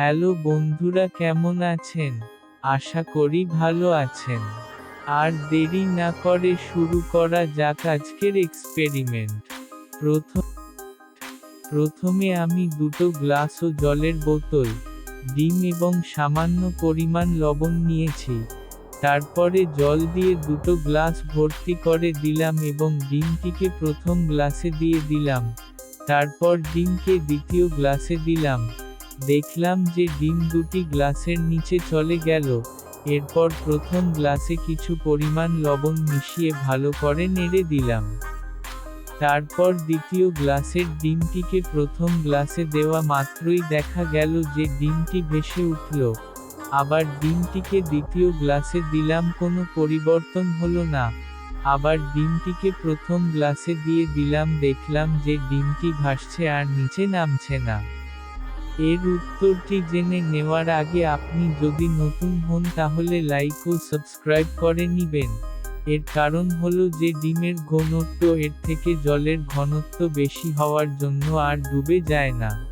Hello বন্ধুরা, কেমন আছেন? আশা করি ভালো আছেন। আর দেরি না করে শুরু করা যাক আজকের এক্সপেরিমেন্ট। প্রথমে আমি দুটো গ্লাস ও জলের বোতল, ডিম এবং সামান্য পরিমাণ লবণ নিয়েছি। তারপরে জল দিয়ে দুটো গ্লাস ভর্তি করে দিলাম এবং ডিমটিকে প্রথম গ্লাসে দিয়ে দিলাম। তারপর ডিমকে দ্বিতীয় গ্লাসে দিলাম। দেখলাম যে ডিম দুটি গ্লাসের নিচে চলে গেল। এরপর প্রথম গ্লাসে কিছু পরিমাণ লবণ মিশিয়ে ভালো করে নেড়ে দিলাম। তারপর দ্বিতীয় গ্লাসের ডিমটিকে প্রথম গ্লাসে দেওয়া মাত্রই দেখা গেল যে ডিমটি ভেসে উঠল। আবার ডিমটিকে দ্বিতীয় গ্লাসে দিলাম, কোনো পরিবর্তন হলো না। আবার ডিমটিকে প্রথম গ্লাসে দিয়ে দিলাম, দেখলাম যে ডিমটি ভাসছে আর নিচে নামছে না। এর উত্তরটি জেনে নেওয়ার আগে আপনি যদি নতুন হন তাহলে লাইক ও সাবস্ক্রাইব করে নিবেন। এর কারণ হলো যে ডিমের ঘনত্ব এর থেকে জলের ঘনত্ব বেশি হওয়ার জন্য আর ডুবে যায় না।